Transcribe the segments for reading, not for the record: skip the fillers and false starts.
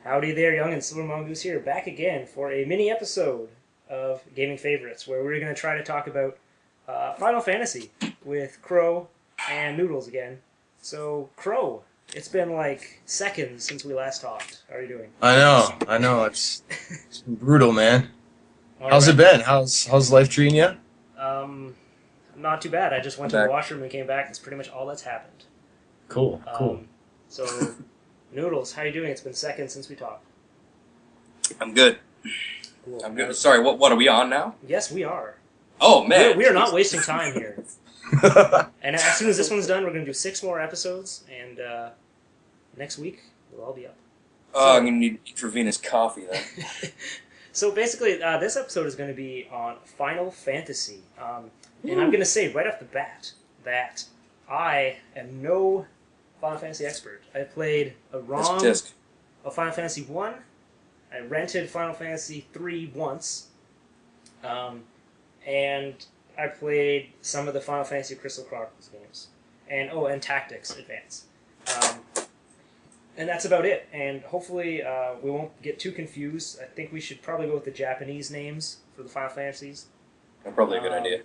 Howdy there, Young and Silver Mongoose here, back again for a mini episode of Gaming Favorites, where we're going to try to talk about Final Fantasy with Crow and Noodles again. So, Crow, it's been like seconds since we last talked. How are you doing? I know. It's been brutal, man. How's It been? How's life treating you? Not too bad. I just went to the washroom and came back. That's pretty much all that's happened. Cool. So, Noodles, how are you doing? It's been seconds since we talked. I'm good. Cool. I'm good. Sorry, what are we on now? Yes, we are. Oh, man. We are not wasting time here. And as soon as this one's done, we're going to do 6 more episodes, and next week, we'll all be up. Oh, I'm going to need intravenous coffee, then. So basically, this episode is going to be on Final Fantasy. And I'm going to say right off the bat that I am no Final Fantasy expert. I played a ROM of Final Fantasy 1. I rented Final Fantasy 3 once. And I played some of the Final Fantasy Crystal Chronicles games. And Tactics Advance. And that's about it. And hopefully we won't get too confused. I think we should probably go with the Japanese names for the Final Fantasies. That's probably a good idea.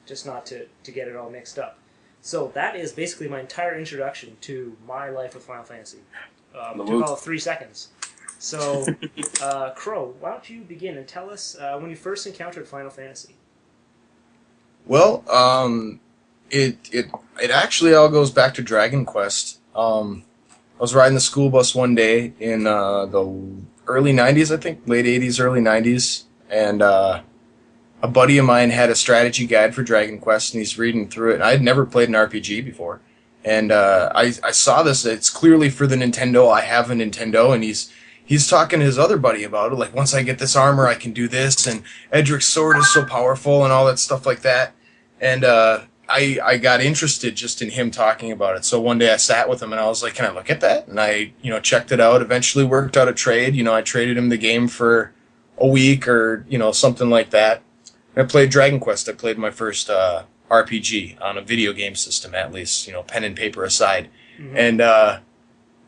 Just not to get it all mixed up. So that is basically my entire introduction to my life with Final Fantasy. Took all 3 seconds. So, Crow, why don't you begin and tell us when you first encountered Final Fantasy? Well, it actually all goes back to Dragon Quest. I was riding the school bus one day in the early 90s, I think, late 80s, early 90s, and a buddy of mine had a strategy guide for Dragon Quest, and he's reading through it. And I had never played an RPG before, and I saw this. It's clearly for the Nintendo. I have a Nintendo, and he's talking to his other buddy about it. Like, once I get this armor, I can do this, and Edric's sword is so powerful, and all that stuff like that. And I got interested just in him talking about it. So one day I sat with him, and I was like, "Can I look at that?" And I, checked it out. Eventually worked out a trade. I traded him the game for a week or something like that. I played Dragon Quest. I played my first RPG on a video game system, at least, pen and paper aside. Mm-hmm. And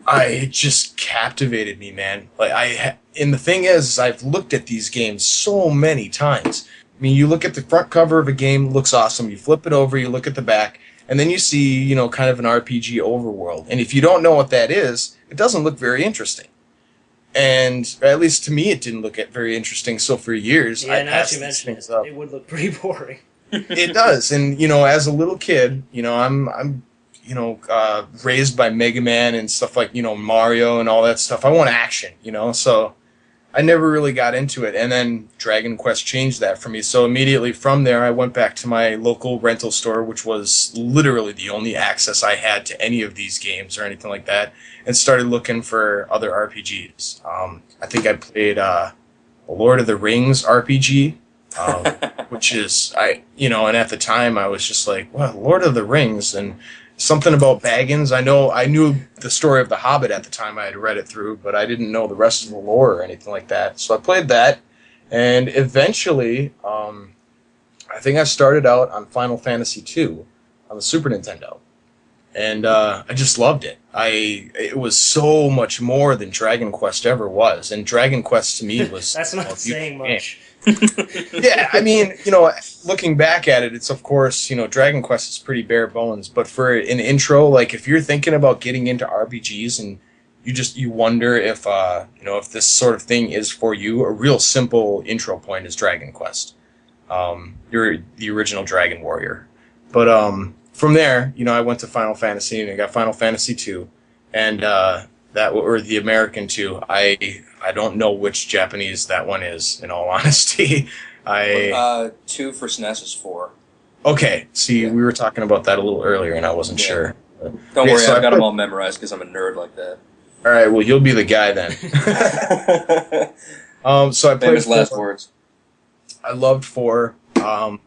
it just captivated me, man. And the thing is, I've looked at these games so many times. I mean, you look at the front cover of a game, looks awesome. You flip it over, you look at the back, and then you see, kind of an RPG overworld. And if you don't know what that is, it doesn't look very interesting. And at least to me, it didn't look very interesing. So for years, I passed these things up. It would look pretty boring. It does, and as a little kid, I'm raised by Mega Man and stuff like Mario and all that stuff. I want action, so I never really got into it. And then Dragon Quest changed that for me. So immediately from there, I went back to my local rental store, which was literally the only access I had to any of these games or anything like that, and started looking for other RPGs. I think I played a Lord of the Rings RPG, which is, and at the time I was just like, well, Lord of the Rings, and something about Baggins. I knew the story of The Hobbit at the time. I had read it through, but I didn't know the rest of the lore or anything like that. So I played that, and eventually, I think I started out on Final Fantasy II on the Super Nintendo, and I just loved it. It was so much more than Dragon Quest ever was, and Dragon Quest to me was that's not saying much. Yeah, I mean, looking back at it, it's of course, Dragon Quest is pretty bare bones, but for an intro, like if you're thinking about getting into RPGs and you wonder if if this sort of thing is for you, a real simple intro point is Dragon Quest. You're the original Dragon Warrior. But from there, I went to Final Fantasy, and I got Final Fantasy 2, and or the American 2. I don't know which Japanese that one is, in all honesty. 2 for SNES is 4. Okay, see, we were talking about that a little earlier, and I wasn't sure. Don't worry, I've got them all memorized because I'm a nerd like that. All right, well, you'll be the guy then. So I played Famous last words. I loved 4, and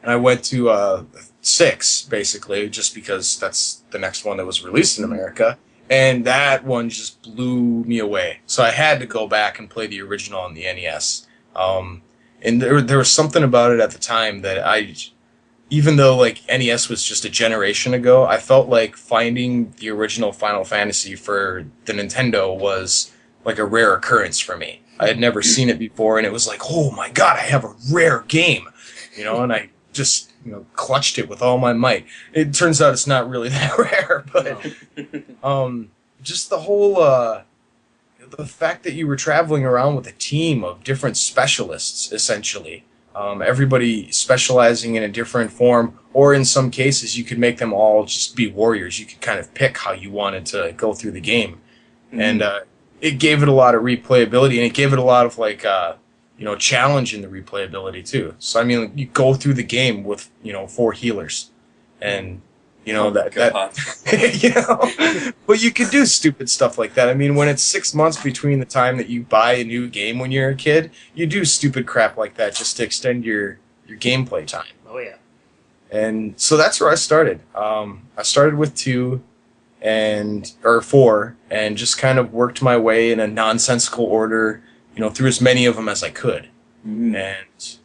I went to 6, basically, just because that's the next one that was released in America. And that one just blew me away. So I had to go back and play the original on the NES. And there was something about it at the time that even though like NES was just a generation ago, I felt like finding the original Final Fantasy for the Nintendo was like a rare occurrence for me. I had never seen it before, and it was like, oh my god, I have a rare game, and I just clutched it with all my might. It turns out it's not really that rare, but just the whole the fact that you were traveling around with a team of different specialists, essentially. Everybody specializing in a different form, or in some cases, you could make them all just be warriors. You could kind of pick how you wanted to go through the game. Mm-hmm. And it gave it a lot of replayability, and it gave it a lot of, challenge in the replayability, too. So, I mean, you go through the game with, 4 healers. And, but you could do stupid stuff like that. I mean, when it's 6 months between the time that you buy a new game when you're a kid, you do stupid crap like that just to extend your gameplay time. Oh, yeah. And so that's where I started. I started with 2 or 4 and just kind of worked my way in a nonsensical order, through as many of them as I could. Mm-hmm. And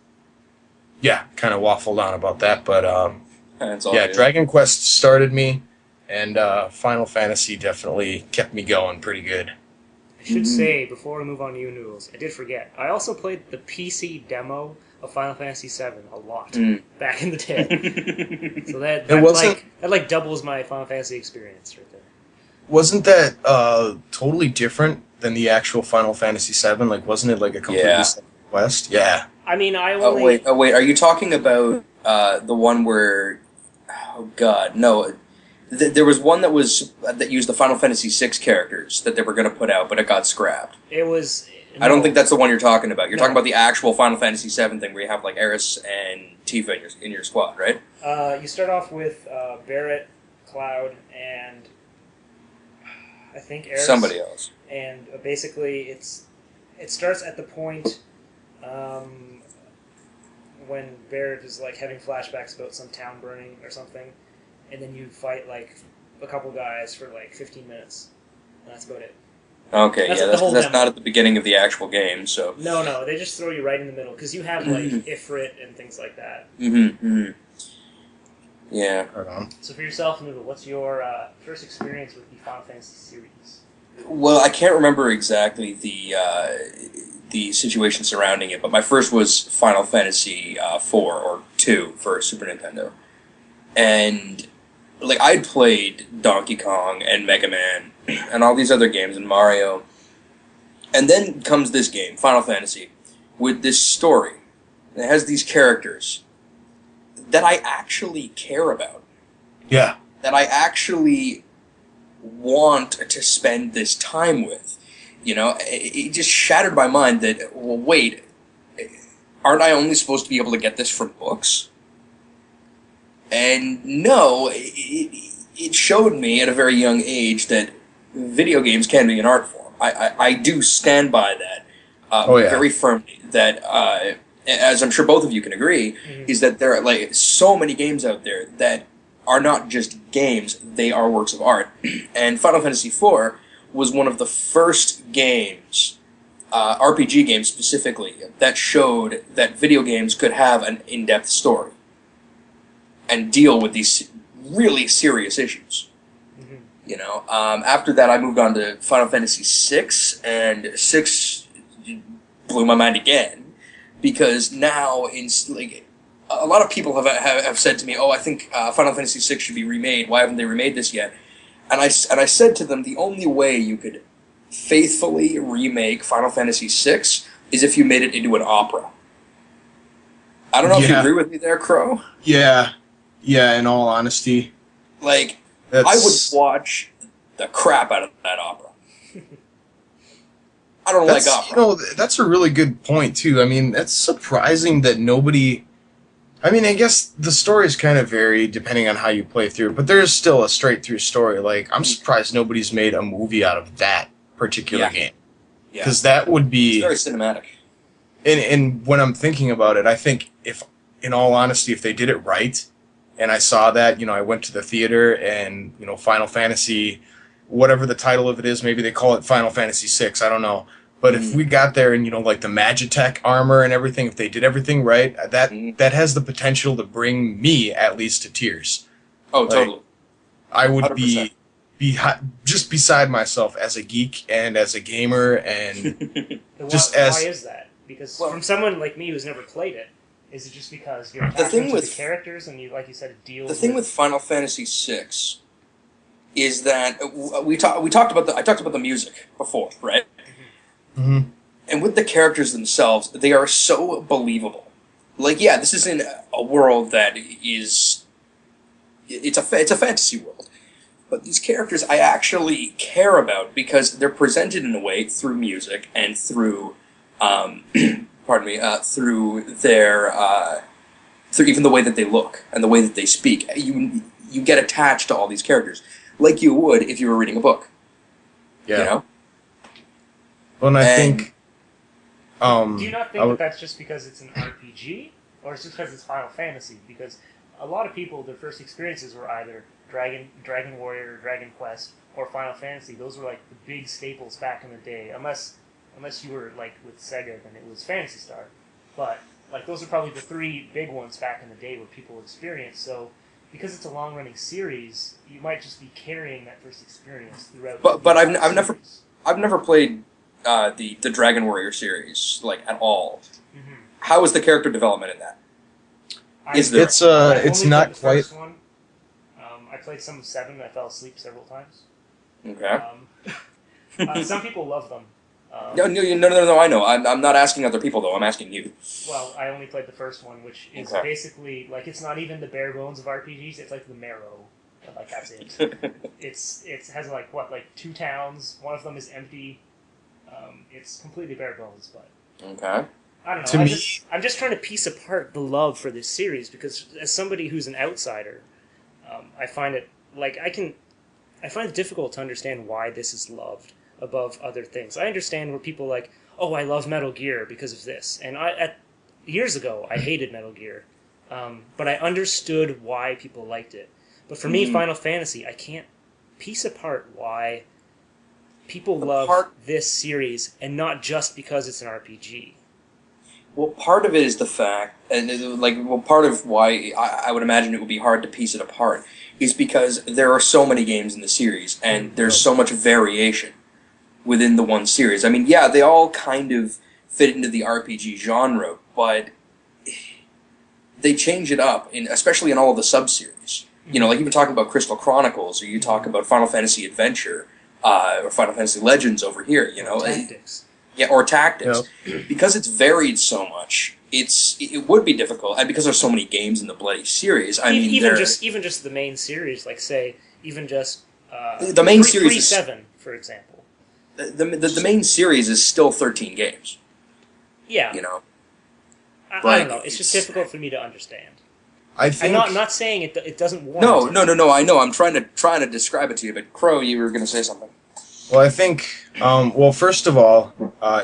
yeah, kind of waffled on about that, but Dragon Quest started me, and Final Fantasy definitely kept me going pretty good. I should say, before we move on to you, Noodles, I did forget. I also played the PC demo of Final Fantasy VII a lot back in the day. So that doubles my Final Fantasy experience right there. Wasn't that totally different than the actual Final Fantasy VII? Like, wasn't it like a completely separate quest? Yeah. I mean, I only... Oh, wait. Are you talking about the one where... Oh, God, no. There was one that used the Final Fantasy VI characters that they were going to put out, but it got scrapped. It was... I don't think that's the one you're talking about. You're talking about the actual Final Fantasy VII thing where you have, like, Aeris and Tifa in your squad, right? You start off with Barret, Cloud, and... I think Aeris. Somebody else. And basically, it starts at the point when Barret is like having flashbacks about some town burning or something, and then you fight like a couple guys for like 15 minutes, and that's about it. Okay, that's not at the beginning of the actual game, so... No, they just throw you right in the middle, because you have like Ifrit and things like that. Yeah. Right on. So for yourself, Noodle, what's your first experience with the Final Fantasy series? Well, I can't remember exactly the situation surrounding it, but my first was Final Fantasy 4 or 2 for Super Nintendo. And like I'd played Donkey Kong and Mega Man and all these other games and Mario. And then comes this game, Final Fantasy, with this story. And it has these characters that I actually care about. Yeah. That I actually want to spend this time with. It just shattered my mind that, well, wait, aren't I only supposed to be able to get this from books? And no, it showed me at a very young age that video games can be an art form. I do stand by that very firmly. That, as I'm sure both of you can agree, is that there are like so many games out there that are not just games, they are works of art. And Final Fantasy IV was one of the first games, RPG games specifically, that showed that video games could have an in-depth story and deal with these really serious issues. After that I moved on to Final Fantasy VI, and 6 blew my mind again, because now a lot of people have said to me, "Oh, I think Final Fantasy VI should be remade. Why haven't they remade this yet?" And I said to them, the only way you could faithfully remake Final Fantasy VI is if you made it into an opera. I don't know if you agree with me there, Crow. Yeah, in all honesty. I would watch the crap out of that opera. I don't like opera. That's a really good point, too. I mean, that's surprising that nobody... I mean, I guess the stories kind of vary depending on how you play through, but there's still a straight-through story. Like, I'm surprised nobody's made a movie out of that particular game. Because that would be... It's very cinematic. And when I'm thinking about it, I think, in all honesty, if they did it right, and I saw that, I went to the theater and, Final Fantasy, whatever the title of it is, maybe they call it Final Fantasy VI, I don't know. But if we got there and, like the Magitech armor and everything, if they did everything right, that has the potential to bring me at least to tears. Oh, totally. I would 100%. just beside myself as a geek and as a gamer and why is that? Because from someone like me who's never played it, is it just because you're attached to the characters and you, like you said, it deals? The thing with Final Fantasy VI is that I talked about the music before, right? Mm-hmm. And with the characters themselves, they are so believable. Like, yeah, this is in a world that is it's a fantasy world, but these characters I actually care about because they're presented in a way through music and through through their through even the way that they look and the way that they speak. You get attached to all these characters like you would if you were reading a book. Yeah. You know? Well, and I think. Do you not think that that's just because it's an RPG, or it's just because it's Final Fantasy? Because a lot of people, their first experiences were either Dragon Warrior, Dragon Quest, or Final Fantasy. Those were like the big staples back in the day. Unless you were like with Sega, then it was Phantasy Star. But like those are probably the three big ones back in the day where people experienced. So because it's a long-running series, you might just be carrying that first experience throughout. But I've never played the Dragon Warrior series like at all. Mm-hmm. How is the character development in that? It's not quite. I played some of 7 and I fell asleep several times. Okay. Some people love them. No, I know. I'm not asking other people, though. I'm asking you. Well, I only played the first one, which is basically, like, it's not even the bare bones of RPGs, it's like the marrow. Like, that's it. It has, like, 2 towns, one of them is empty. It's completely bare bones, but... Okay. I don't know, I'm just trying to piece apart the love for this series, because as somebody who's an outsider, I find it, like, I find it difficult to understand why this is loved above other things. I understand where people like, oh, I love Metal Gear because of this. And years ago, I hated Metal Gear. But I understood why people liked it. But for me, Final Fantasy, I can't piece apart why people love this series and not just because it's an RPG. Well, part of it is the fact, part of why I would imagine it would be hard to piece it apart is because there are so many games in the series, and there's so much variation within the one series. I mean, yeah, they all kind of fit into the RPG genre, but they change it up, especially in all of the sub-series. You know, like you were talking about Crystal Chronicles, or you talk about Final Fantasy Adventure, or Final Fantasy Legends over here, you know. Tactics. Yeah, or Tactics. Yep. Because it's varied so much, it would be difficult, and because there's so many games in the bloody series, I mean... Even just the main series, like, say, even just... the main series is... 7, for example. The main series is still 13 games. Yeah. You know? I don't know. It's just difficult for me to understand. I think... I'm not saying it doesn't warrant... No, I know. I'm trying to describe it to you, but Crow, you were going to say something. Well, I think... first of all,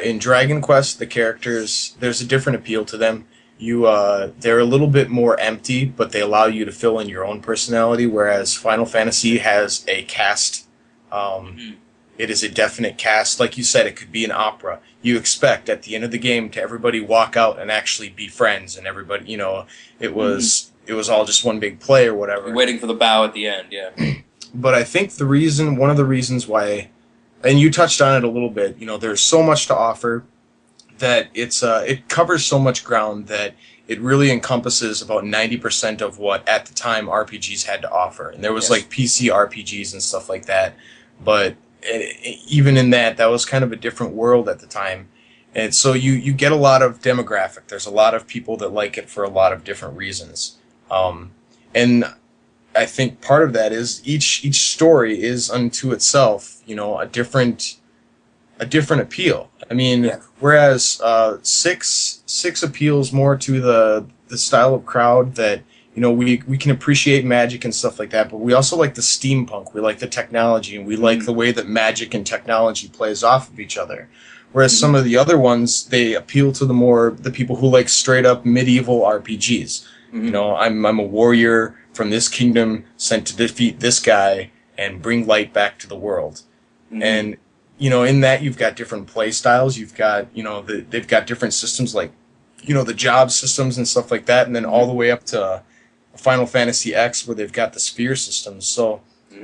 in Dragon Quest, the characters, there's a different appeal to them. They're a little bit more empty, but they allow you to fill in your own personality, whereas Final Fantasy has a cast. It is a definite cast. Like you said, it could be an opera. You expect at the end of the game to everybody walk out and actually be friends, and everybody, you know, it was all just one big play or whatever. You're waiting for the bow at the end, yeah. But I think one of the reasons why, and you touched on it a little bit, you know, there's so much to offer that it covers so much ground that it really encompasses about 90% of what at the time RPGs had to offer. And there was like PC RPGs and stuff like that, but even in that was kind of a different world at the time. And so you get a lot of demographic. There's a lot of people that like it for a lot of different reasons. And I think part of that is each story is unto itself, you know, a different appeal. I mean, whereas 6 appeals more to the style of crowd that, you know, we can appreciate magic and stuff like that, but we also like the steampunk, we like the technology, and we like the way that magic and technology plays off of each other. Whereas some of the other ones, they appeal to the people who like straight up medieval RPGs. You know, I'm a warrior from this kingdom sent to defeat this guy and bring light back to the world. And, you know, in that you've got different play styles. You've got, you know, they've got different systems like, you know, the job systems and stuff like that. And then all the way up to Final Fantasy X where they've got the sphere systems. So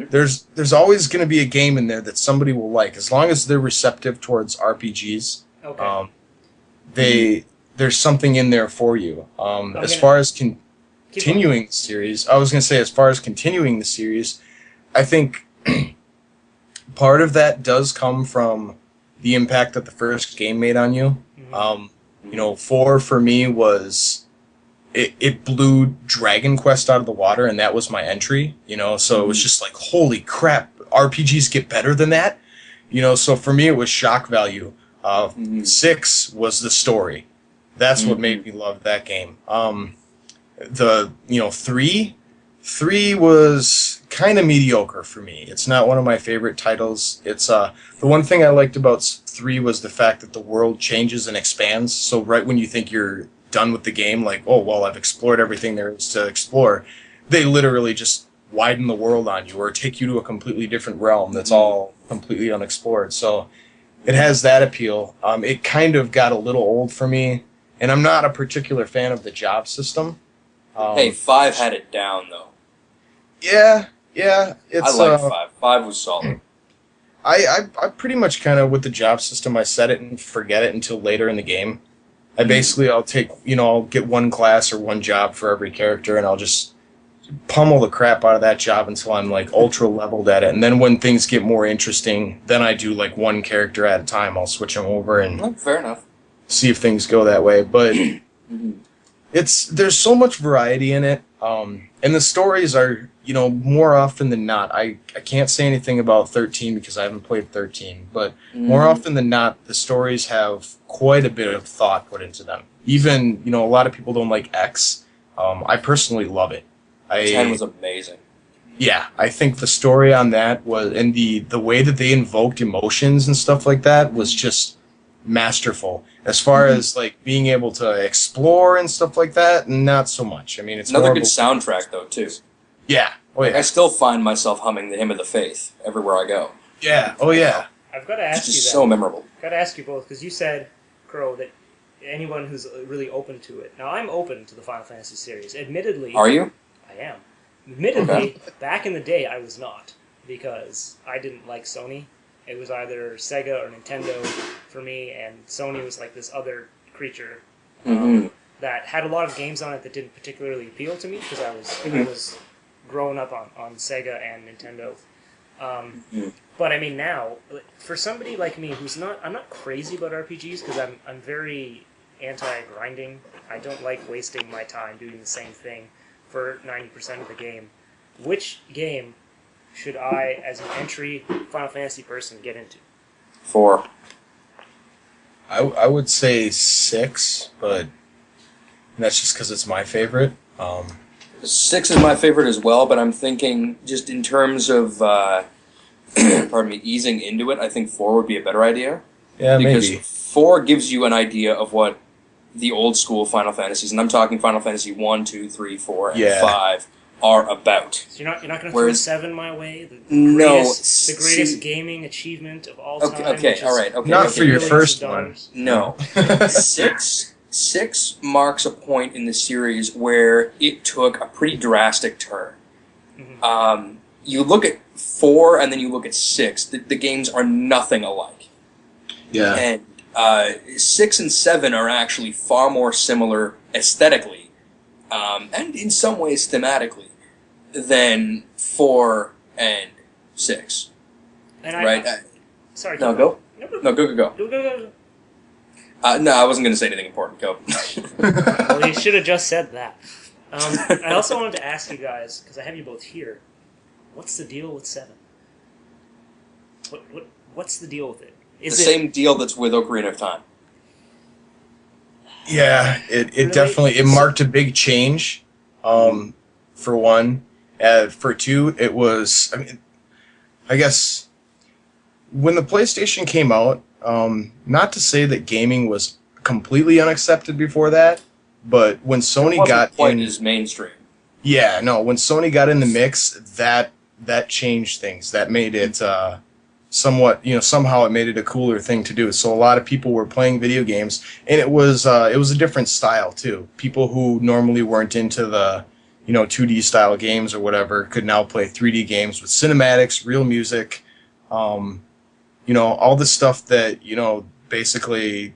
there's always going to be a game in there that somebody will like, as long as they're receptive towards RPGs. Okay. There's something in there for you. As far as continuing the series, I was going to say, as far as continuing the series, I think part of that does come from the impact that the first game made on you. You know, 4 for me was it blew Dragon Quest out of the water, and that was my entry. You know, so it was just like, holy crap, RPGs get better than that. You know, so for me it was shock value. 6 was the story. That's what made me love that game. 3 was kind of mediocre for me. It's not one of my favorite titles. It's the one thing I liked about 3 was the fact that the world changes and expands. So right when you think you're done with the game, like, oh well, I've explored everything there is to explore, they literally just widen the world on you or take you to a completely different realm that's all completely unexplored. So it has that appeal. It kind of got a little old for me, and I'm not a particular fan of the job system. Hey, 5 had it down though. Yeah. It's, I like 5. 5 was solid. I pretty much kind of, with the job system, I set it and forget it until later in the game. I basically, I'll take, I'll get one class or one job for every character, and I'll just pummel the crap out of that job until I'm like ultra leveled at it. And then when things get more interesting, then I do like one character at a time. I'll switch them over and fair enough. See if things go that way. But there's so much variety in it, and the stories are, more often than not. I can't say anything about 13 because I haven't played 13, but more often than not, the stories have quite a bit of thought put into them. Even, a lot of people don't like X. I personally love it. 10 was amazing. Yeah, I think the story on that was, and the way that they invoked emotions and stuff like that was just masterful. As far as like being able to explore and stuff like that, not so much. I mean, it's another good soundtrack though too. Yeah. Oh yeah. I still find myself humming the Hymn of the Faith everywhere I go. Yeah. Oh yeah. I've got to ask you that. It's just so memorable. I've got to ask you both, because you said, Crow, that anyone who's really open to it. Now, I'm open to the Final Fantasy series. Admittedly... Are you? I am. Admittedly, back in the day, I was not, because I didn't like Sony. It was either Sega or Nintendo for me, and Sony was like this other creature that had a lot of games on it that didn't particularly appeal to me, because I was growing up on Sega and Nintendo. But I mean, now, for somebody like me who's I'm not crazy about RPGs, because I'm very anti-grinding. I don't like wasting my time doing the same thing for 90% of the game. Which game should I, as an entry Final Fantasy person, get into? 4. I would say 6, but that's just because it's my favorite. 6 is my favorite as well, but I'm thinking just in terms of pardon me, easing into it, I think 4 would be a better idea. Yeah, because maybe. 4 gives you an idea of what the old school Final Fantasies, and I'm talking Final Fantasy 1, 2, 3, 4, and 5, are about. So you're not going to throw 7 my way? The greatest gaming achievement of all time? Okay, all right. Okay, not for your first one. No. 6 marks a point in the series where it took a pretty drastic turn. You look at 4 and then you look at 6. The games are nothing alike. Yeah. And 6 and 7 are actually far more similar aesthetically, and in some ways thematically, than 4 and 6. And right? Sorry. No, go. No, go. Go. No, I wasn't going to say anything important. Go. Well, you should have just said that. I also wanted to ask you guys, because I have you both here, what's the deal with 7? What's the deal with it? Is the same deal that's with Ocarina of Time. Yeah, it definitely marked a big change. For one, for 2, it was. I guess when the PlayStation came out, not to say that gaming was completely unaccepted before that, but when Sony got quite as mainstream. Yeah, no, when Sony got in the mix, that changed things. That made it somewhat, somehow it made it a cooler thing to do. So a lot of people were playing video games, and it was a different style too. People who normally weren't into the 2D style games or whatever could now play 3D games with cinematics, real music, all this stuff that, basically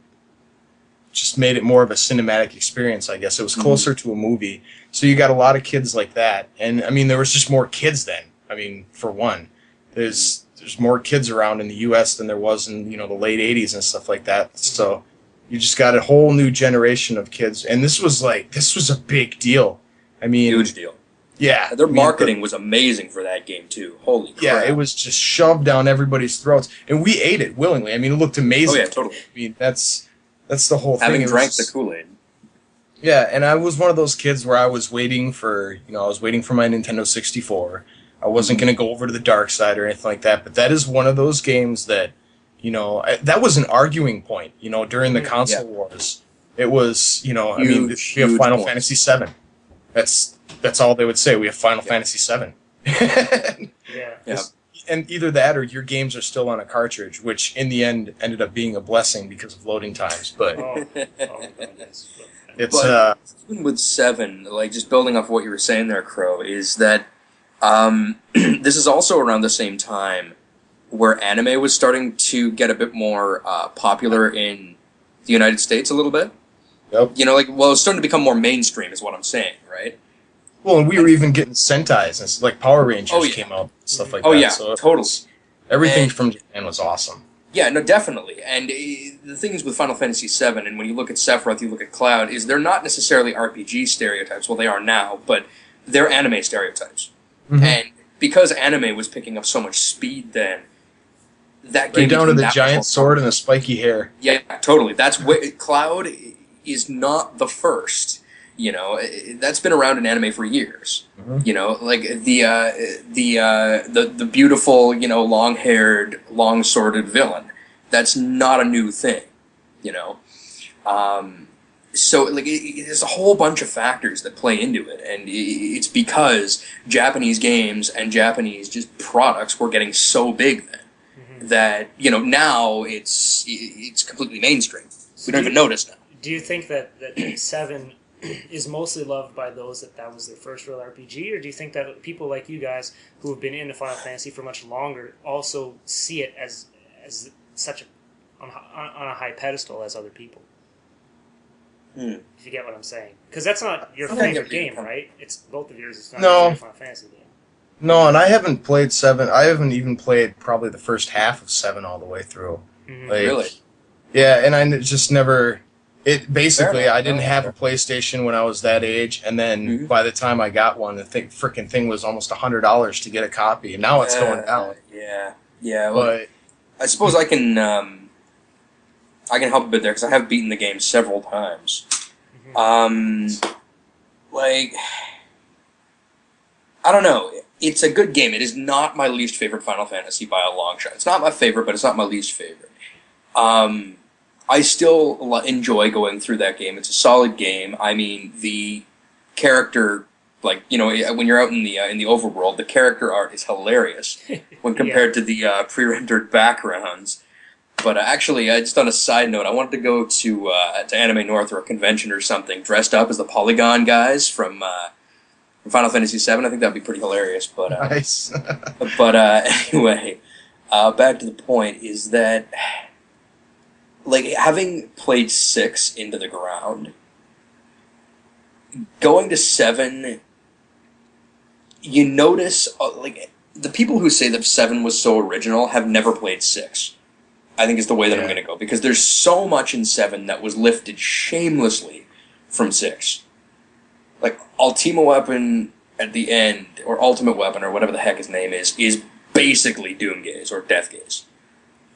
just made it more of a cinematic experience, I guess. It was closer to a movie. So you got a lot of kids like that. And, I mean, there was just more kids then. I mean, for one, there's more kids around in the U.S. than there was in, the late 80s and stuff like that. So you just got a whole new generation of kids. And this was a big deal. I mean, huge deal. Yeah. Their marketing was amazing for that game, too. Holy crap. Yeah, it was just shoved down everybody's throats. And we ate it willingly. I mean, it looked amazing. Oh, yeah, totally. I mean, that's the whole thing. Having drank the Kool-Aid. Yeah, and I was one of those kids where I was waiting for my Nintendo 64. I wasn't going to go over to the dark side or anything like that, but that is one of those games that, that was an arguing point, during the console wars. It was, we have Final Fantasy VII. That's all they would say. We have Final Fantasy VII. Yeah. And either that or your games are still on a cartridge, which in the end ended up being a blessing because of loading times. But oh my goodness. It's even with 7, like just building off what you were saying there, Crow, is that this is also around the same time where anime was starting to get a bit more popular in the United States a little bit. Yep. It's starting to become more mainstream is what I'm saying, right? Well, and we were even getting Sentais, and like Power Rangers came out, stuff like that. Oh, yeah, so totally. Everything from Japan was awesome. Yeah, no, definitely. And the things with Final Fantasy VII, and when you look at Sephiroth, you look at Cloud, is they're not necessarily RPG stereotypes. Well, they are now, but they're anime stereotypes. Mm-hmm. And because anime was picking up so much speed then, that game down to the giant sword and the spiky hair. Yeah, totally. That's Cloud is not the first. That's been around in anime for years. Mm-hmm. Like the beautiful, long-haired, long-sworded villain. That's not a new thing. So like there's a whole bunch of factors that play into it, and it's because Japanese games and Japanese just products were getting so big then that now it's completely mainstream. We don't even notice now. Do you think that 7 is mostly loved by those that was their first real RPG, or do you think that people like you guys who have been into Final Fantasy for much longer also see it as such on a high pedestal as other people? If you get what I'm saying, because that's not your favorite game, right? It's both of yours. It's not your Final Fantasy game. No, and I haven't played 7. I haven't even played probably the first half of 7 all the way through. Mm-hmm. Really? Yeah, and I just never. It basically, I didn't have a PlayStation when I was that age, and then by the time I got one, the freaking thing was almost $100 to get a copy, and now it's going down. Yeah. Well, I suppose I can help a bit there because I have beaten the game several times. I don't know. It's a good game. It is not my least favorite Final Fantasy by a long shot. It's not my favorite, but it's not my least favorite. I still enjoy going through that game. It's a solid game. I mean, the character, when you're out in the overworld, the character art is hilarious when compared to the pre-rendered backgrounds. But actually, just on a side note, I wanted to go to Anime North or a convention or something, dressed up as the Polygon guys from Final Fantasy VII. I think that'd be pretty hilarious. But nice. But anyway, back to the point is that. Like, having played 6 into the ground, going to 7, you notice, the people who say that 7 was so original have never played 6, I think is the way that I'm going to go. Because there's so much in 7 that was lifted shamelessly from 6. Like, Ultima Weapon at the end, or Ultimate Weapon, or whatever the heck his name is basically Doomgaze, or Deathgaze.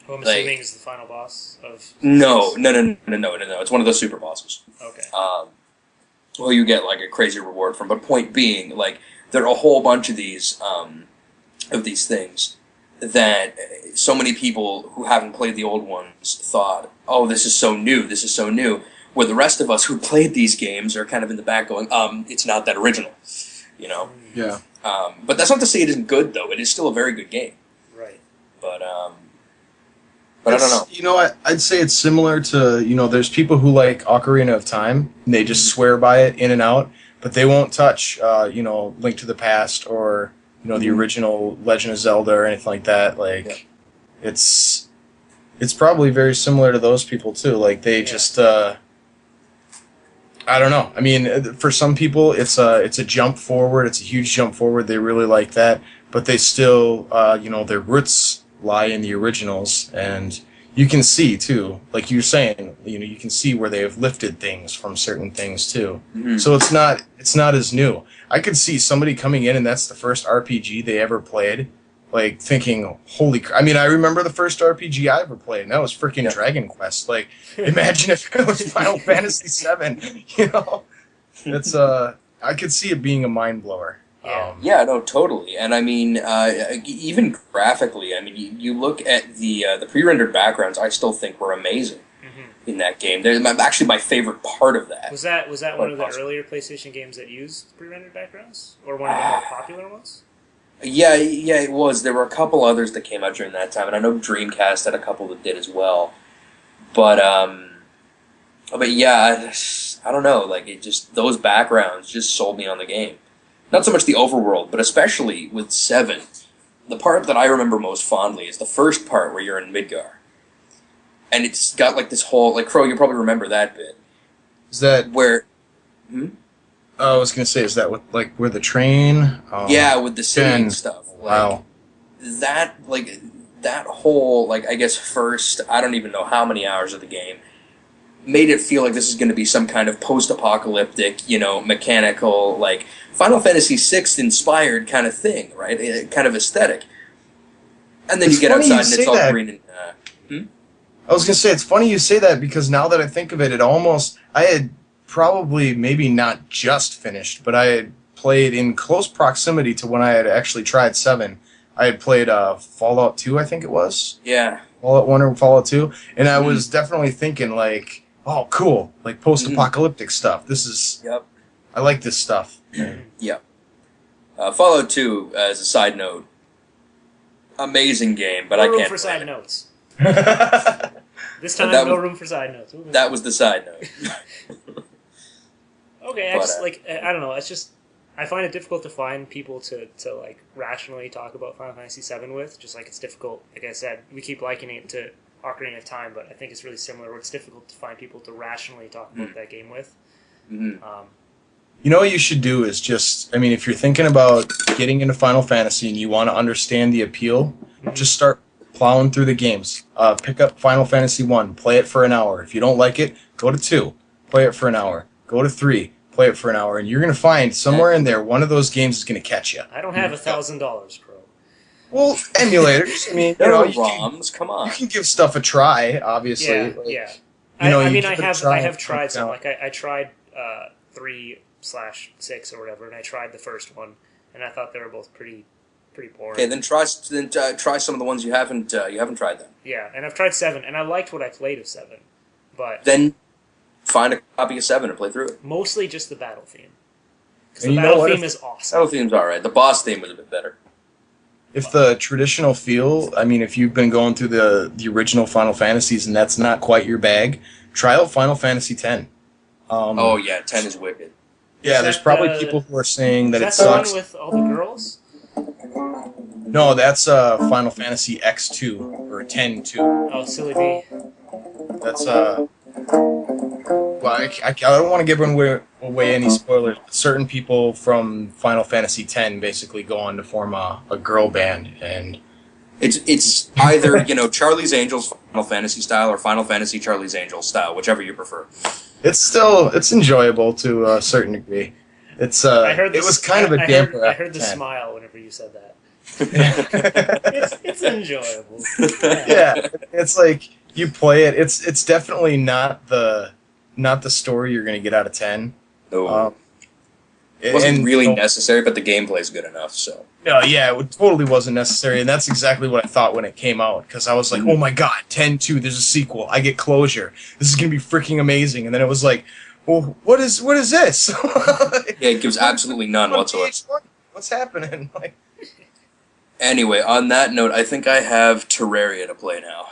Who I'm assuming is the final boss of... No. It's one of those super bosses. Okay. Well, you get, a crazy reward from. But point being, there are a whole bunch of these things that so many people who haven't played the old ones thought, oh, this is so new, where the rest of us who played these games are kind of in the back going, it's not that original, Yeah. But that's not to say it isn't good, though. It is still a very good game. Right. But I don't know. I'd say it's similar to, there's people who like Ocarina of Time, and they just swear by it in and out. but they won't touch, Link to the Past or, the original Legend of Zelda or anything like that. Like, it's probably very similar to those people too. Like, they just, I don't know. I mean, for some people, it's a jump forward. It's a huge jump forward. They really like that, but they still, their roots lie in the originals, and you can see too, like you're saying, you can see where they have lifted things from certain things too. Mm-hmm. So it's not as new. I could see somebody coming in and that's the first RPG they ever played, like thinking, holy crap. I mean, I remember the first RPG I ever played, and that was freaking Dragon Quest. Like, imagine if it was Final Fantasy VII, It's, I could see it being a mind blower. Yeah, no, totally. And I mean, even graphically, I mean, you look at the pre-rendered backgrounds, I still think were amazing in that game. They're actually my favorite part of that. Was that one of the earlier PlayStation games that used pre-rendered backgrounds? Or one of the more popular ones? Yeah, it was. There were a couple others that came out during that time, and I know Dreamcast had a couple that did as well. But yeah, I don't know. Like, those backgrounds just sold me on the game. Not so much the overworld, but especially with 7. The part that I remember most fondly is the first part where you're in Midgar. And it's got like this whole, like, Crow, you'll probably remember that bit. Is that where... I was going to say, is that with, like, where the train... yeah, with the city and stuff. Wow. That whole, like, I guess first, I don't even know how many hours of the game, made it feel like this is going to be some kind of post-apocalyptic, mechanical, like, Final Fantasy VI inspired kind of thing, right? Kind of aesthetic. And then you get outside and it's all green and... I was going to say, it's funny you say that because now that I think of it, I had probably maybe not just finished, but I had played in close proximity to when I had actually tried 7. I had played Fallout 2, I think it was. Yeah. Fallout 1 or Fallout 2. And I was definitely thinking, like, oh, cool, like post-apocalyptic stuff. This is... Yep. I like this stuff. Yep. Fallout 2, as a side note, amazing game, but I can't... No room for side notes. This time, no room for side notes. Ooh. That was the side note. Okay, I don't know. It's just I find it difficult to find people to like rationally talk about Final Fantasy VII with. Just like it's difficult. Like I said, we keep likening it to Ocarina of Time, but I think it's really similar. Where it's difficult to find people to rationally talk about that game with. You know what you should do is just, I mean, if you're thinking about getting into Final Fantasy and you want to understand the appeal, just start plowing through the games. Pick up Final Fantasy 1, play it for an hour. If you don't like it, go to 2, play it for an hour. Go to 3, play it for an hour, and you're going to find somewhere in there one of those games is going to catch you. I don't have $1,000, Pro. Well, emulators. I mean, ROMs. Come on. You can give stuff a try, obviously. Yeah. I have tried some. Like I tried 3/6 or whatever, and I tried the first one, and I thought they were both pretty boring. Okay, then try some of the ones you haven't tried then. Yeah, and I've tried 7, and I liked what I played of 7, but then find a copy of 7 and play through it. Mostly just the battle theme, because the battle theme is awesome. Battle theme's all right. The boss theme was a bit better. If the traditional feel, I mean, if you've been going through the original Final Fantasies and that's not quite your bag, try out Final Fantasy X. Oh yeah, 10 is wicked. Yeah, there's probably people who are saying that it sucks. Is that the one with all the girls? No, that's Final Fantasy X2 or 10-2. Oh, silly me. That's well, I don't want to give away any spoilers, but certain people from Final Fantasy X basically go on to form a girl band, and it's either Charlie's Angels Final Fantasy style or Final Fantasy Charlie's Angels style, whichever you prefer. It's enjoyable to a certain degree. It was kind of a damper. I heard the smile whenever you said that. it's enjoyable. Yeah, it's like you play it. It's definitely not the story you're going to get out of 10. No. It wasn't really necessary, but the gameplay's good enough. So. No, yeah, it totally wasn't necessary, and that's exactly what I thought when it came out. Because I was like, oh my god, 10-2, there's a sequel. I get closure. This is going to be freaking amazing. And then it was like, well, what is this? Yeah, it gives absolutely none whatsoever. What's happening? Anyway, on that note, I think I have Terraria to play now.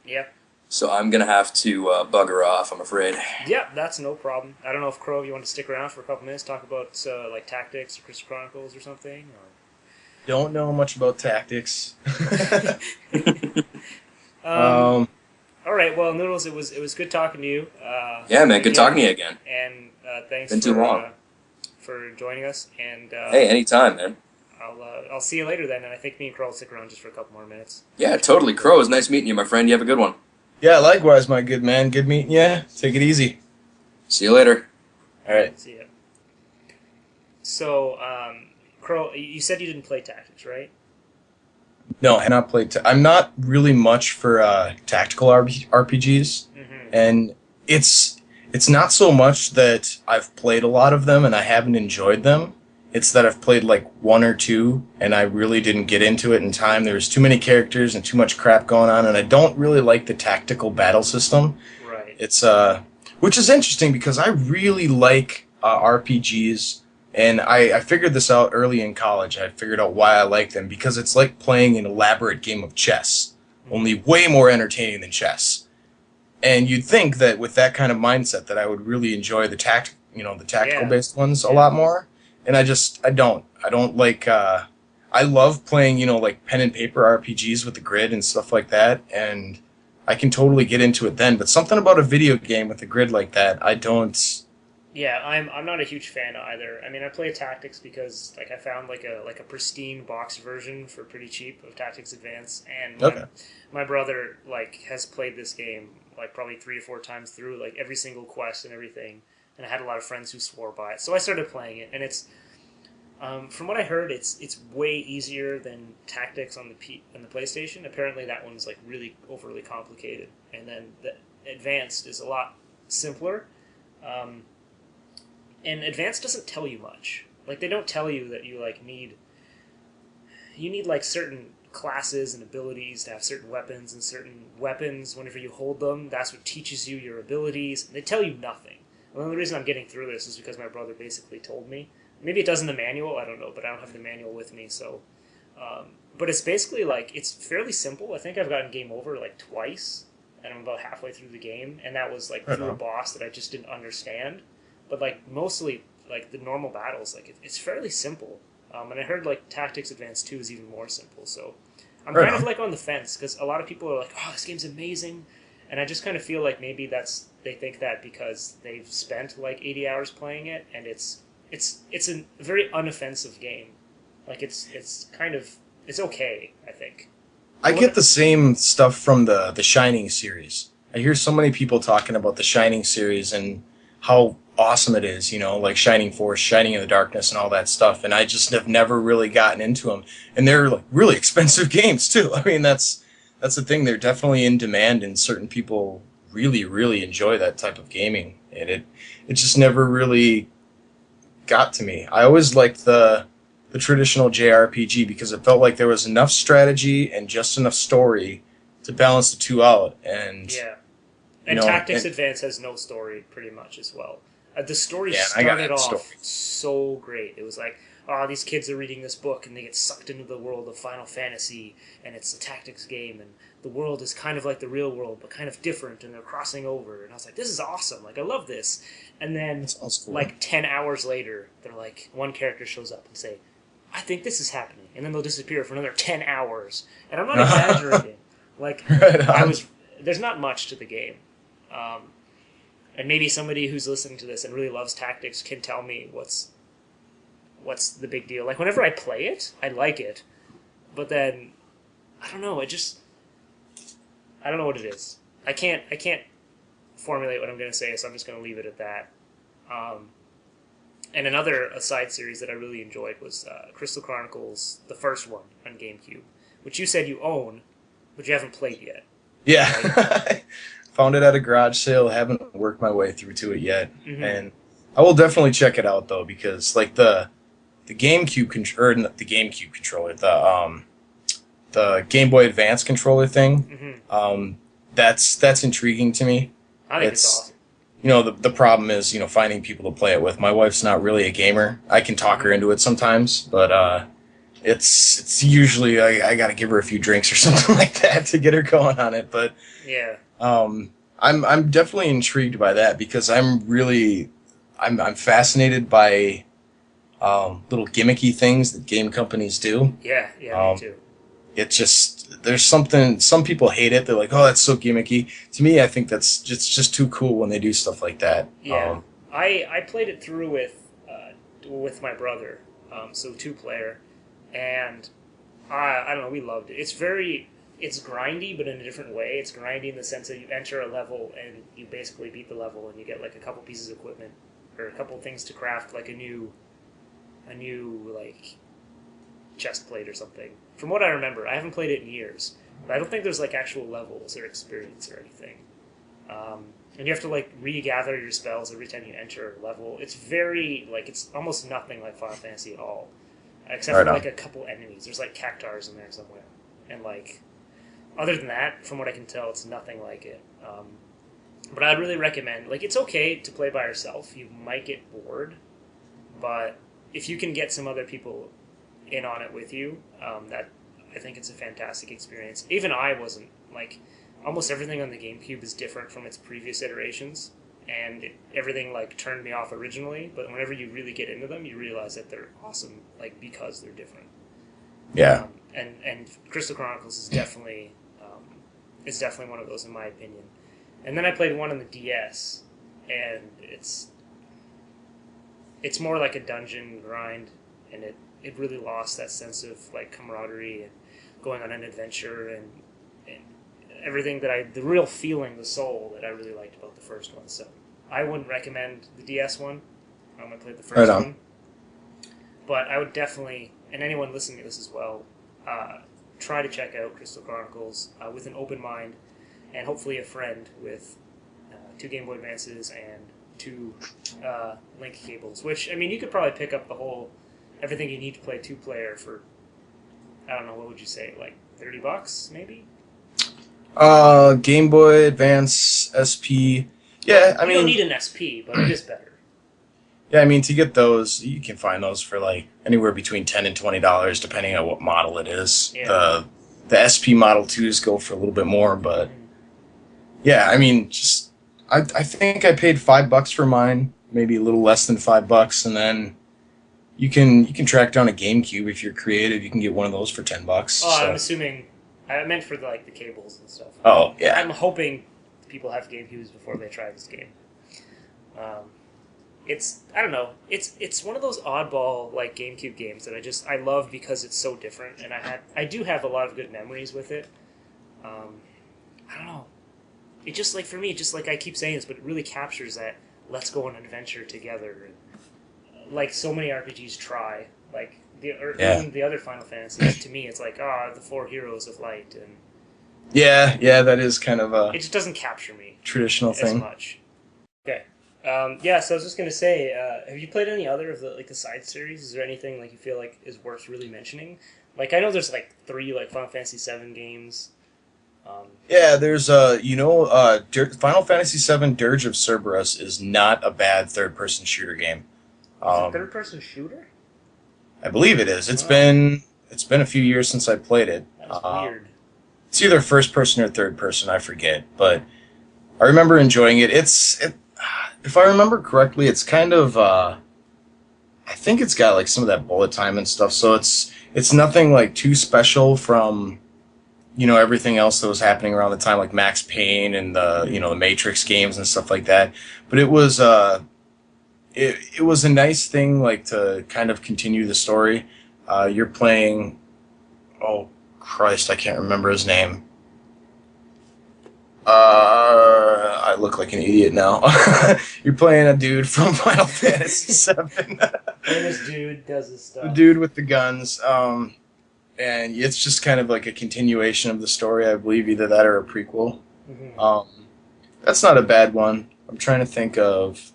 Yep. So I'm going to have to bugger off, I'm afraid. Yeah, that's no problem. I don't know if Crow, you want to stick around for a couple minutes, talk about like tactics or Crystal Chronicles or something? Or... Don't know much about tactics. All right, well, Noodles, it was good talking to you. Yeah, man, good talking to you again. And thanks Been too long. For joining us. And hey, anytime, man. I'll see you later then, and I think me and Crow will stick around just for a couple more minutes. Yeah, totally. Crow, it was nice meeting you, my friend. You have a good one. Yeah, likewise, my good man. Good meeting you. Take it easy. See you later. All right. See ya. So, Crow, you said you didn't play Tactics, right? No, I have not played. I'm not really much for tactical RPGs, and it's not so much that I've played a lot of them and I haven't enjoyed them. It's that I've played like one or two and I really didn't get into it in time. There was too many characters and too much crap going on, and I don't really like the tactical battle system. Right. It's which is interesting because I really like RPGs, and I figured this out early in college. I figured out why I like them, because it's like playing an elaborate game of chess, only way more entertaining than chess. And you'd think that with that kind of mindset that I would really enjoy the tactical based ones a lot more. And I don't like, I love playing, like pen and paper RPGs with the grid and stuff like that. And I can totally get into it then, but something about a video game with a grid like that, I don't. Yeah, I'm not a huge fan either. I mean, I play Tactics because like I found like a pristine box version for pretty cheap of Tactics Advance, and my brother like has played this game like probably 3 or 4 times through, like every single quest and everything. And I had a lot of friends who swore by it, so I started playing it, and it's from what I heard, it's way easier than Tactics on the PlayStation. Apparently, that one's like really overly complicated, and then the Advanced is a lot simpler. And Advanced doesn't tell you much. Like, they don't tell you that you like need like certain classes and abilities to have certain weapons, and certain weapons, whenever you hold them, that's what teaches you your abilities. They tell you nothing. Well, the reason I'm getting through this is because my brother basically told me. Maybe it does in the manual, I don't know, but I don't have the manual with me, so... but it's basically, like, it's fairly simple. I think I've gotten game over, like, twice, and I'm about halfway through the game, and that was, like, through a boss that I just didn't understand. But, like, mostly, like, the normal battles, like, it's fairly simple. And I heard, like, Tactics Advance 2 is even more simple, so... I'm kind of, like, on the fence, because a lot of people are like, oh, this game's amazing, and I just kind of feel like maybe they think that because they've spent, like, 80 hours playing it, and it's a very unoffensive game. Like, it's okay, I think. I get the same stuff from the Shining series. I hear so many people talking about the Shining series and how awesome it is, like Shining Force, Shining in the Darkness, and all that stuff. And I just have never really gotten into them. And they're like really expensive games too. I mean, that's the thing. They're definitely in demand, and certain people really, really enjoy that type of gaming. And it just never really got to me. I always liked the traditional JRPG because it felt like there was enough strategy and just enough story to balance the two out. And Tactics Advance has no story pretty much as well. The story started off so great. It was like, these kids are reading this book and they get sucked into the world of Final Fantasy, and it's a tactics game, and the world is kind of like the real world but kind of different, and they're crossing over. And I was like, this is awesome. Like, I love this. And then, like, 10 hours later, they're like, one character shows up and say, I think this is happening. And then they'll disappear for another 10 hours. And I'm not exaggerating. Like, there's not much to the game. And maybe somebody who's listening to this and really loves Tactics can tell me what's the big deal. Like, whenever I play it, I like it. But then, I don't know, I don't know what it is. I can't formulate what I'm going to say, so I'm just going to leave it at that. And another aside series that I really enjoyed was Crystal Chronicles, the first one on GameCube, which you said you own, but you haven't played yet. Yeah. Right? Found it at a garage sale. Haven't worked my way through to it yet. Mm-hmm. And I will definitely check it out, though, because like the GameCube controller, the Game Boy Advance controller thing, that's intriguing to me. I think it's awesome. The problem is, finding people to play it with. My wife's not really a gamer. I can talk her into it sometimes, but it's usually I got to give her a few drinks or something like that to get her going on it. But yeah, I'm definitely intrigued by that because I'm fascinated by little gimmicky things that game companies do. Yeah, me too. It just there's something. Some people hate it. They're like, "Oh, that's so gimmicky." To me, I think that's just too cool when they do stuff like that. Yeah, I played it through with my brother, so 2-player, and I don't know, we loved it. It's grindy, but in a different way. It's grindy in the sense that you enter a level and you basically beat the level, and you get like a couple pieces of equipment or a couple things to craft, like a new like chest plate or something. From what I remember, I haven't played it in years, but I don't think there's like actual levels or experience or anything. And you have to like regather your spells every time you enter a level. It's very like it's almost nothing like Final Fantasy at all, except for like a couple enemies. There's like cactars in there somewhere, and like other than that, from what I can tell, it's nothing like it. But I'd really recommend. Like it's okay to play by yourself. You might get bored, but if you can get some other people in on it with you, that I think it's a fantastic experience. Even I wasn't like almost everything on the GameCube is different from its previous iterations, and everything like turned me off originally. But whenever you really get into them, you realize that they're awesome, like because they're different. Yeah. And Crystal Chronicles is definitely one of those in my opinion. And then I played one on the DS, and it's more like a dungeon grind, and it really lost that sense of like camaraderie and going on an adventure and everything the real feeling, the soul that I really liked about the first one. So I wouldn't recommend the DS one. I played the first one. But I would definitely, and anyone listening to this as well, try to check out Crystal Chronicles with an open mind, and hopefully a friend with 2 Game Boy Advances and 2 link cables. Which, I mean, you could probably pick up everything you need to play 2-player for, I don't know, what would you say, like $30 maybe? Game Boy Advance SP. Yeah, I mean, you don't need an SP, but it is better. Yeah, I mean, to get those, you can find those for like anywhere between $10 and $20, depending on what model it is. Yeah. The SP Model 2s go for a little bit more, but yeah, I mean, I think I paid $5 for mine, maybe a little less than $5, and then you can track down a GameCube if you're creative. You can get one of those for $10. Oh, so. I'm assuming. I meant for the cables and stuff. Oh, yeah. I'm hoping people have GameCubes before they try this game. I don't know. It's one of those oddball like GameCube games that I love because it's so different, and I do have a lot of good memories with it. I don't know. It just like for me, just like I keep saying this, but it really captures that let's go on an adventure together, and like so many RPGs try like. Even the other Final Fantasies, to me, it's like, the 4 heroes of light, and yeah, that is kind of a. It just doesn't capture me traditional thing as much. Okay, so I was just gonna say, have you played any other of the side series? Is there anything like you feel like is worth really mentioning? Like I know there's like 3 like Final Fantasy VII games. Yeah, there's Final Fantasy VII Dirge of Cerberus is not a bad third-person shooter game. Is it a third-person shooter? I believe it is. It's been a few years since I played it. That's weird. It's either first person or third person, I forget, but I remember enjoying it. If I remember correctly, it's kind of I think it's got like some of that bullet time and stuff, so it's nothing like too special from everything else that was happening around the time, like Max Payne and the Matrix games and stuff like that. But it was It was a nice thing, like, to kind of continue the story. You're playing... Oh, Christ, I can't remember his name. I look like an idiot now. You're playing a dude from Final Fantasy VII. And this dude does his stuff. The dude with the guns. And it's just kind of like a continuation of the story, I believe, either that or a prequel. Mm-hmm. That's not a bad one. I'm trying to think of...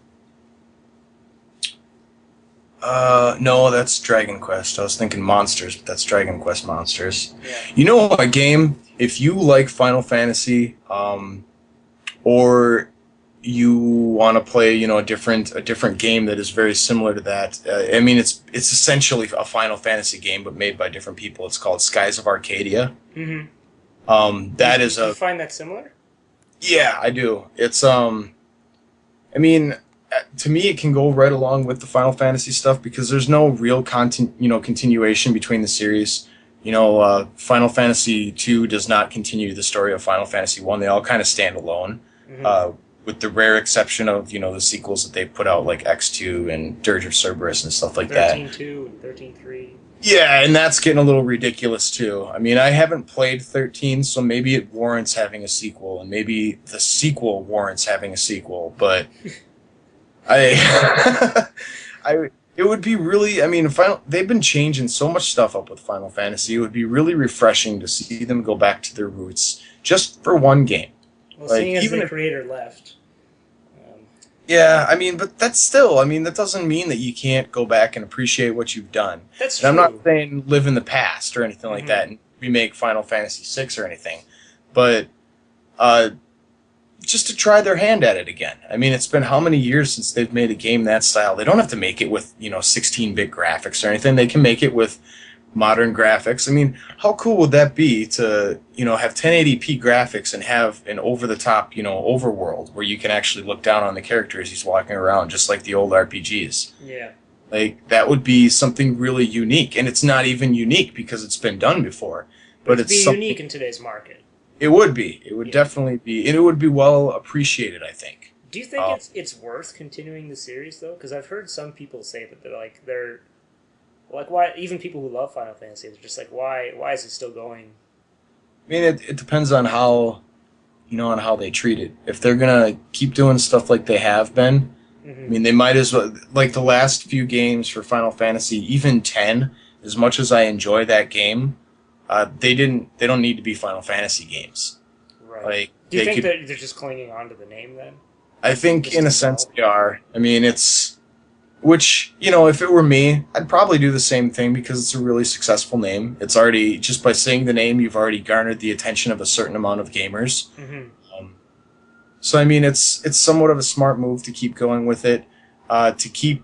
No, that's Dragon Quest. I was thinking Monsters, but that's Dragon Quest Monsters. Yeah. You know a game, if you like Final Fantasy, or you want to play, a different game that is very similar to that. I mean, it's essentially a Final Fantasy game, but made by different people. It's called Skies of Arcadia. Mm-hmm. That is you find that similar? Yeah, I do. It's I mean, to me, it can go right along with the Final Fantasy stuff because there's no real continuation between the series. Final Fantasy 2 does not continue the story of Final Fantasy 1. They all kind of stand alone, Mm-hmm. with the rare exception of the sequels that they put out like X2 and Dirge of Cerberus and stuff like that. 13.2 and 13.3. Yeah, and that's getting a little ridiculous too. I mean, I haven't played 13, so maybe it warrants having a sequel, and maybe the sequel warrants having a sequel. But I, it would be really. I mean, they've been changing so much stuff up with Final Fantasy. It would be really refreshing to see them go back to their roots just for one game. Well, Like, seeing as even the if- creator left. Yeah, I mean, but that's still. I mean, that doesn't mean that you can't go back and appreciate what you've done. That's And true. I'm not saying live in the past or anything like Mhm. that and remake Final Fantasy VI or anything, but just to try their hand at it again. I mean, it's been how many years since they've made a game that style? They don't have to make it with 16-bit graphics or anything. They can make it with modern graphics. I mean, how cool would that be to have 1080p graphics and have an over-the-top overworld where you can actually look down on the character as he's walking around, just like the old RPGs. Yeah. Like, that would be something really unique, and it's not even unique because it's been done before. But It'd it's be something, unique in today's market. It would be. It would Yeah. definitely be, and it would be well appreciated, I think. Do you think Oh. it's worth continuing the series though? Because I've heard some people say that they're like why even people who love Final Fantasy they're just like why is it still going? I mean, it depends on how, on how they treat it. If they're gonna keep doing stuff like they have been, Mm-hmm. I mean, they might as well, like the last few games for Final Fantasy, even 10, as much as I enjoy that game, they don't need to be Final Fantasy games. Right. Like, Do you they think could, that they're just clinging on to the name then? I think just in a to sense sell? they are. I mean, which, if it were me, I'd probably do the same thing because it's a really successful name. It's already, just by saying the name, you've already garnered the attention of a certain amount of gamers. Mm-hmm. So I mean, it's somewhat of a smart move to keep going with it, to keep.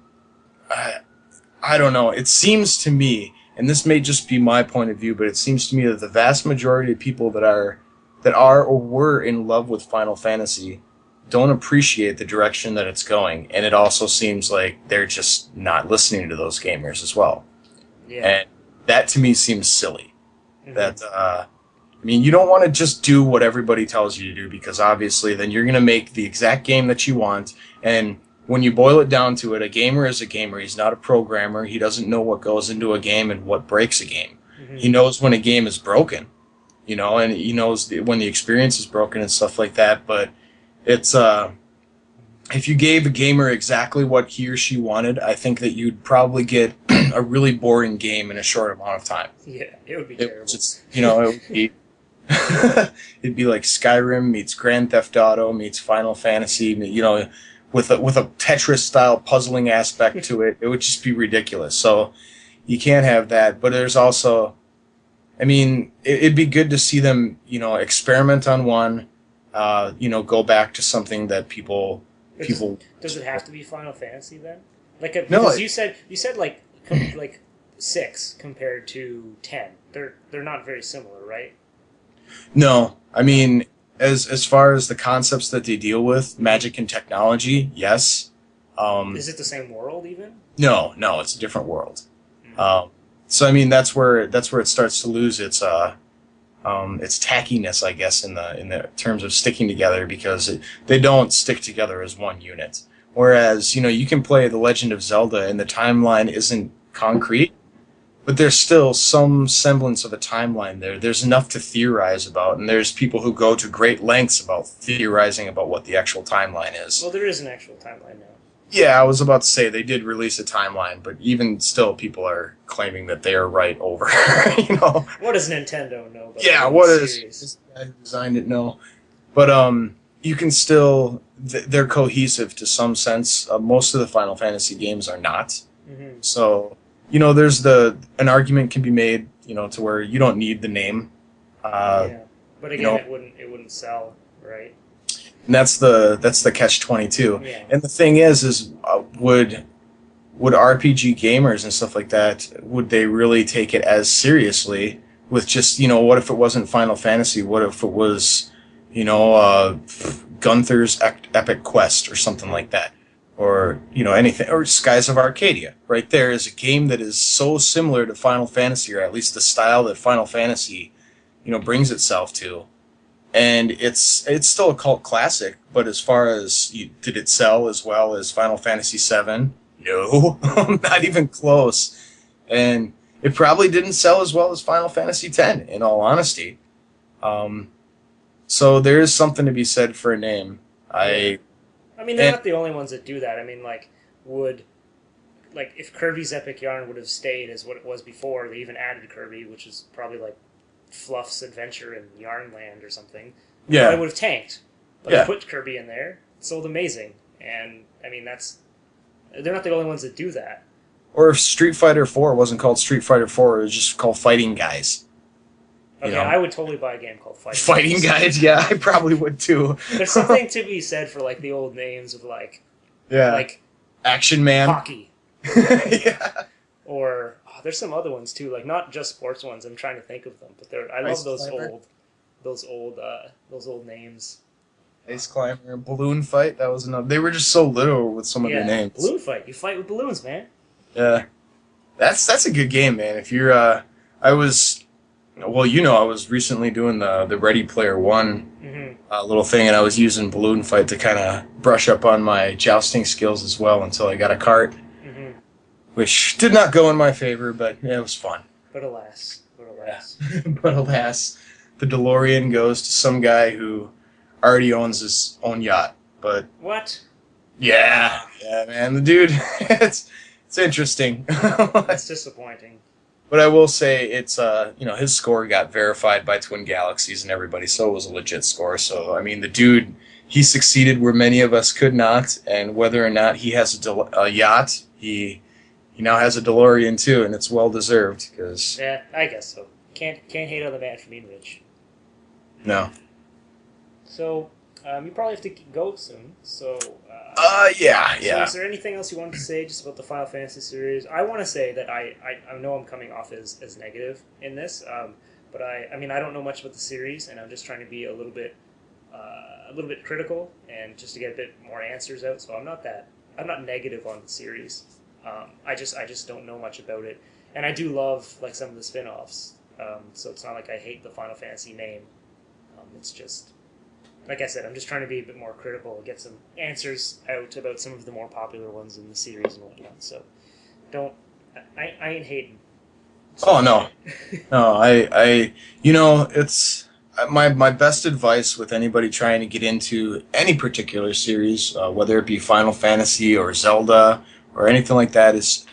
I don't know. It seems to me, and this may just be my point of view, but it seems to me that the vast majority of people that are or were in love with Final Fantasy don't appreciate the direction that it's going, and it also seems like they're just not listening to those gamers as well. Yeah. And that to me seems silly. Mhm. That I mean, you don't want to just do what everybody tells you to do because obviously then you're going to make the exact game that you want. And when you boil it down to it, a gamer is a gamer. He's not a programmer. He doesn't know what goes into a game and what breaks a game. Mhm. He knows when a game is broken, and he knows when the experience is broken and stuff like that. But it's if you gave a gamer exactly what he or she wanted, I think that you'd probably get a really boring game in a short amount of time. Yeah, it would be It terrible. would just, it would be it'd be like Skyrim meets Grand Theft Auto meets Final Fantasy, with a Tetris style puzzling aspect to it. It would just be ridiculous. So you can't have that. But there's also, I mean, it'd be good to see them, experiment on one, go back to something that people. Does it have to be Final Fantasy then? Like, No, because you said like 6 compared to 10. They're not very similar, right? No, I mean, as far as the concepts that they deal with, magic and technology, yes. Is it the same world even? No, it's a different world. So I mean, that's where it starts to lose its tackiness, I guess, in the terms of sticking together because they don't stick together as one unit. Whereas you can play The Legend of Zelda and the timeline isn't concrete, but there's still some semblance of a timeline there. There's enough to theorize about, and there's people who go to great lengths about theorizing about what the actual timeline is. Well, there is an actual timeline now. Yeah, I was about to say they did release a timeline, but even still, people are claiming that they are right over. What does Nintendo know? About Yeah, the what series? is this guy who designed it? No, but you can still they're cohesive to some sense. Most of the Final Fantasy games are not. Mm-hmm. So there's an argument can be made, to where you don't need the name. Yeah, but again, you it wouldn't sell, right? And that's the catch-22. Yeah. And the thing is would RPG gamers and stuff like that, would they really take it as seriously with just, what if it wasn't Final Fantasy? What if it was, Gunther's Epic Quest or something like that. Or, anything. Or Skies of Arcadia. Right there is a game that is so similar to Final Fantasy, or at least the style that Final Fantasy, brings itself to. And it's still a cult classic, but as far as did it sell as well as Final Fantasy VII? No, not even close. And it probably didn't sell as well as Final Fantasy X, in all honesty. So there is something to be said for a name. They're not the only ones that do that. If Kirby's Epic Yarn would have stayed as what it was before, they even added Kirby, which is probably like Fluff's Adventure in Yarnland or something. Yeah. It would have tanked. But they put Kirby in there. It sold amazing. And, they're not the only ones that do that. Or if Street Fighter 4 wasn't called Street Fighter 4, it was just called Fighting Guys. Okay, I would totally buy a game called Fighting Guys. Yeah, I probably would too. There's something to be said for the old names of Action Man, hockey. Yeah. Or there's some other ones too, not just sports ones. I'm trying to think of them, but I love those old names. Ice Climber, Balloon Fight. That was another. They were just so literal with some of their names. Balloon Fight. You fight with balloons, man. Yeah, that's a good game, man. If you're, I was recently doing the Ready Player One little thing, and I was using Balloon Fight to kind of brush up on my jousting skills as well until I got a cart, which did not go in my favor, but it was fun. But alas. But alas, the DeLorean goes to some guy who already owns his own yacht. But what? Yeah, man, the dude, it's interesting. That's disappointing. But I will say it's his score got verified by Twin Galaxies and everybody, so it was a legit score. So the dude, he succeeded where many of us could not, and whether or not he has a yacht, he now has a DeLorean too, and it's well deserved because. Yeah, I guess so. Can't hate on the man for being rich. No. So you probably have to go soon. So. Yeah. So is there anything else you wanted to say just about the Final Fantasy series? I want to say that I know I'm coming off as negative in this, but I don't know much about the series, and I'm just trying to be a little bit critical and just to get a bit more answers out. So I'm not negative on the series. I just don't know much about it, and I do love some of the spin-offs. So it's not like I hate the Final Fantasy name. It's just. Like I said, I'm just trying to be a bit more critical and get some answers out about some of the more popular ones in the series and whatnot. So, I ain't hating. So, oh no, it's my best advice with anybody trying to get into any particular series, whether it be Final Fantasy or Zelda or anything like that, is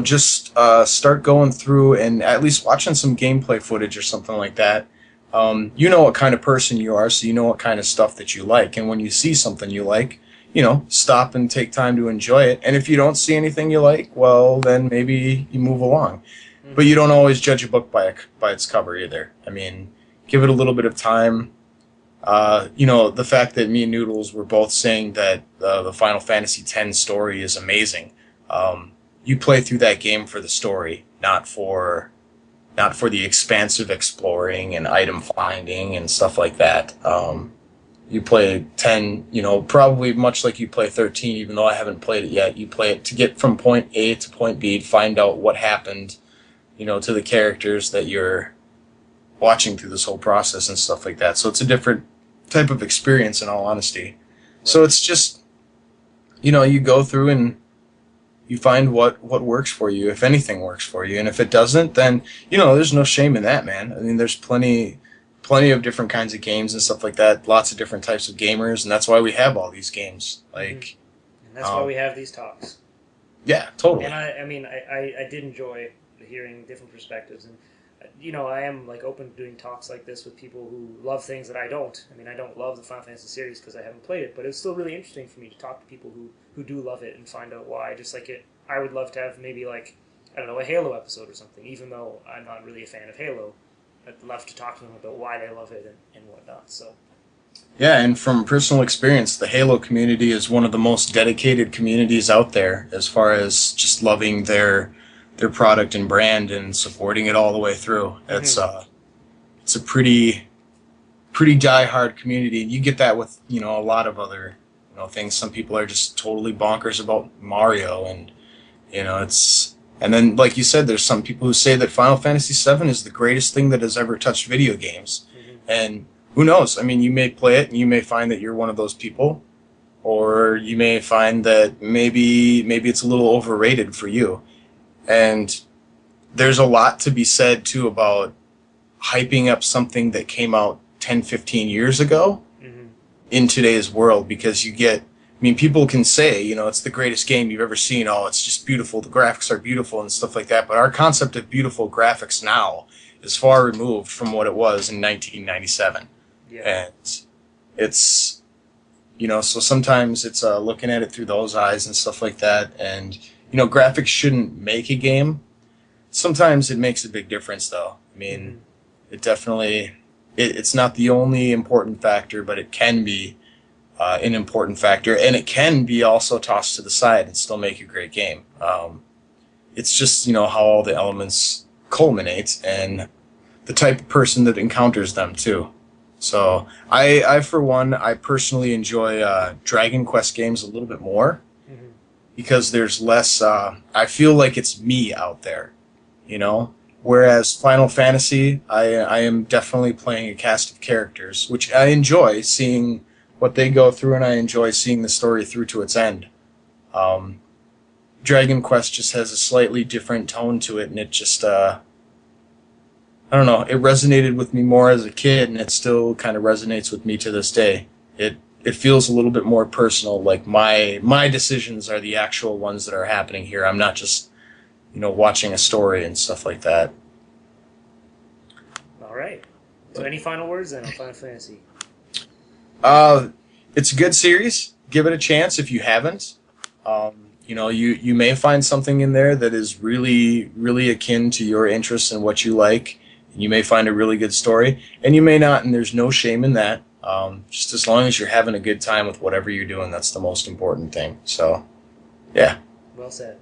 just start going through and at least watching some gameplay footage or something like that. You know what kind of person you are, so you know what kind of stuff that you like. And when you see something you like, stop and take time to enjoy it. And if you don't see anything you like, well, then maybe you move along. Mm-hmm. But you don't always judge a book by its cover either. Give it a little bit of time. The fact that me and Noodles were both saying that the Final Fantasy X story is amazing. You play through that game for the story, not for the expansive exploring and item finding and stuff like that. You play 10, probably much like you play 13, even though I haven't played it yet. You play it to get from point A to point B, to find out what happened, to the characters that you're watching through this whole process and stuff like that. So it's a different type of experience, in all honesty. Right. So it's just, you go through and you find what works for you, if anything works for you. And if it doesn't, then, there's no shame in that, man. There's plenty of different kinds of games and stuff like that, lots of different types of gamers, and that's why we have all these games. And that's why we have these talks. Yeah, totally. And I did enjoy hearing different perspectives. And, I am open to doing talks like this with people who love things that I don't. I don't love the Final Fantasy series because I haven't played it, but it's still really interesting for me to talk to people who do love it and find out why. Just like it, I would love to have maybe a Halo episode or something, even though I'm not really a fan of Halo. I'd love to talk to them about why they love it and whatnot. So. Yeah, and from personal experience, the Halo community is one of the most dedicated communities out there as far as just loving their product and brand and supporting it all the way through. Mm-hmm. It's a pretty pretty die-hard community, and you get that with a lot of other things. Some people are just totally bonkers about Mario, and it's. And then, like you said, there's some people who say that Final Fantasy VII is the greatest thing that has ever touched video games. Mm-hmm. And who knows? I mean, you may play it, and you may find that you're one of those people, or you may find that maybe it's a little overrated for you. And there's a lot to be said, too, about hyping up something that came out 10, 15 years ago mm-hmm. in today's world, because you get... I mean, people can say, it's the greatest game you've ever seen. Oh, it's just beautiful. The graphics are beautiful and stuff like that. But our concept of beautiful graphics now is far removed from what it was in 1997. Yeah. And it's, so sometimes it's looking at it through those eyes and stuff like that. And, graphics shouldn't make a game. Sometimes it makes a big difference, though. I mean, mm-hmm. It definitely, it's not the only important factor, but it can be an important factor, and it can be also tossed to the side and still make a great game. It's just, how all the elements culminate and the type of person that encounters them, too. So I for one, I personally enjoy Dragon Quest games a little bit more mm-hmm. because there's less, I feel like it's me out there, Whereas Final Fantasy, I am definitely playing a cast of characters, which I enjoy seeing what they go through, and I enjoy seeing the story through to its end. Dragon Quest just has a slightly different tone to it, and it just, I don't know, it resonated with me more as a kid, and it still kind of resonates with me to this day. It feels a little bit more personal, like my decisions are the actual ones that are happening here. I'm not just, watching a story and stuff like that. All right. So any final words then on Final Fantasy? It's a good series. Give it a chance if you haven't. You may find something in there that is really, really akin to your interests and what you like. You may find a really good story, and you may not, and there's no shame in that. Just as long as you're having a good time with whatever you're doing, that's the most important thing. So, yeah. Well said.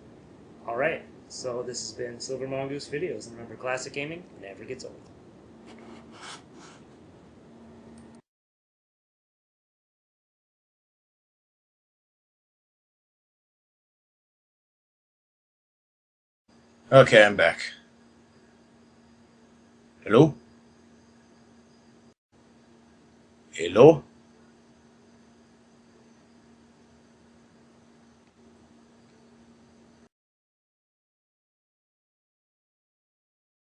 All right. So this has been Silver Mongoose Videos. And remember, classic gaming never gets old. Okay, I'm back. Hello? Hello?